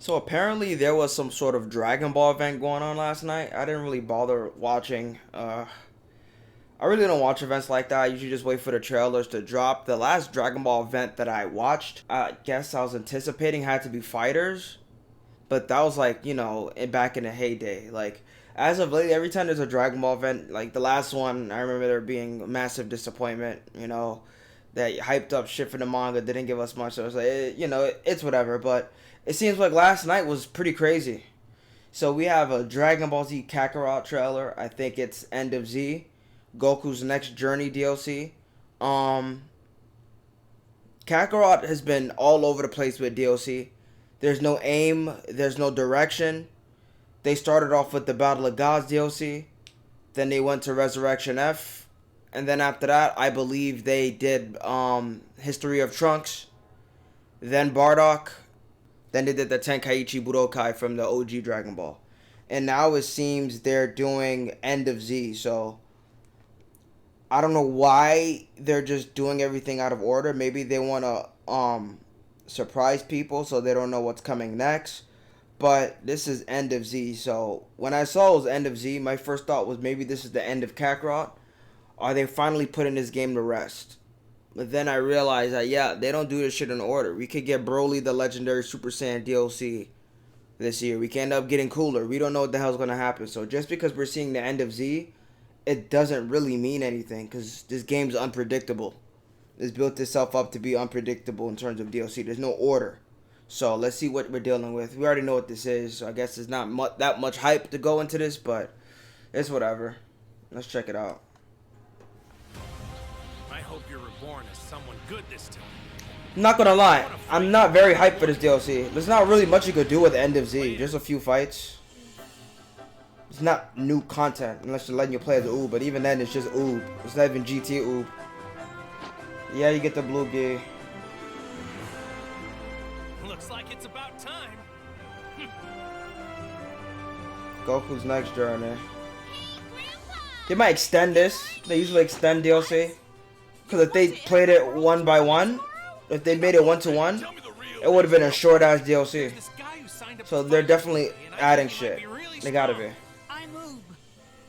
So apparently there was some sort of Dragon Ball event going on last night. I didn't really bother watching. I really don't watch events like that. I usually just wait for the trailers to drop. The last Dragon Ball event that I watched, I guess I was anticipating had to be Fighters, but that was like, back in the heyday. Like, as of late, every time there's a Dragon Ball event, like the last one, I remember there being a massive disappointment. That hyped up shit for the manga didn't give us much. So it's like, it's whatever. But it seems like last night was pretty crazy. So we have a Dragon Ball Z Kakarot trailer. I think it's End of Z, Goku's Next Journey DLC. Um, Kakarot has been all over the place with DLC. There's no aim. There's no direction. They started off with the Battle of Gods DLC. Then they went to Resurrection F. And then after that, I believe they did History of Trunks. Then Bardock. Then they did the Tenkaichi Budokai from the OG Dragon Ball. And now it seems they're doing End of Z. So I don't know why they're just doing everything out of order. Maybe they want to surprise people so they don't know what's coming next. But this is End of Z. So when I saw it was End of Z, my first thought was maybe this is the end of Kakarot. Are they finally putting this game to rest? But then I realized that, yeah, they don't do this shit in order. We could get Broly the Legendary Super Saiyan DLC this year. We can end up getting cooler. We don't know what the hell's going to happen. So just because we're seeing the End of Z, it doesn't really mean anything because this game's unpredictable. It's built itself up to be unpredictable in terms of DLC. There's no order. So let's see what we're dealing with. We already know what this is. So I guess there's not that much hype to go into this, but it's whatever. Let's check it out. I hope you're reborn as someone good this time. I'm not gonna lie, I'm not very hyped for this DLC. There's not really much you could do with End of Z. Just a few fights. It's not new content unless you're letting you play as Oob, but even then it's just Oob. It's not even GT Oob. Yeah, you get the blue gear. Looks like it's about time. Goku's Next Journey. They might extend this. They usually extend DLC. Because if they played it one by one, if they made it one to one, it would have been a short ass DLC. So they're definitely adding shit. They gotta be. I'm Oob.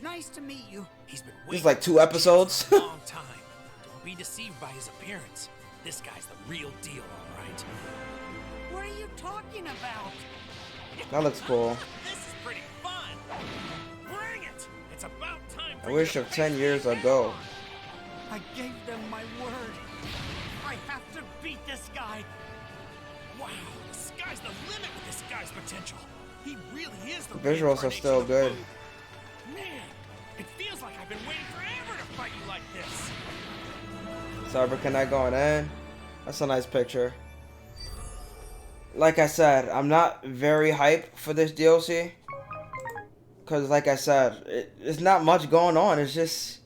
Nice to meet you. He's been This is like 2 episodes. a long time. Don't be deceived by his appearance. This guy's the real deal, all right. What are you talking about? That looks cool. This is pretty fun. Bring it. It's about time for I wish you of to 10 face years me ago. I gave them my word. I have to beat this guy. Wow, the sky's the limit with this guy's potential. He really is the Visuals are still good. Man, it feels like I've been waiting forever to fight you like this. Cyber Connect going in. That's a nice picture. Like I said, I'm not very hyped for this DLC. Because like I said, it's not much going on. It's just...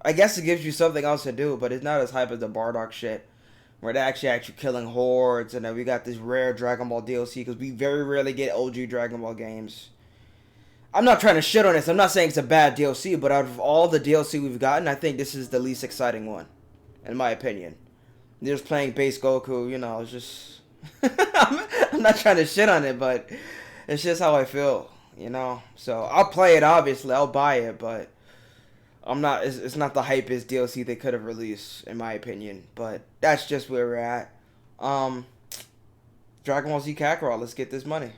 I guess it gives you something else to do, but it's not as hype as the Bardock shit. Where they're actually killing hordes, and then we got this rare Dragon Ball DLC, because we very rarely get OG Dragon Ball games. I'm not trying to shit on this. I'm not saying it's a bad DLC, but out of all the DLC we've gotten, I think this is the least exciting one. In my opinion. They're just playing base Goku, it's just... I'm not trying to shit on it, but it's just how I feel, So, I'll play it, obviously. I'll buy it, but... It's not the hypest DLC they could have released, in my opinion. But that's just where we're at. Dragon Ball Z Kakarot, let's get this money.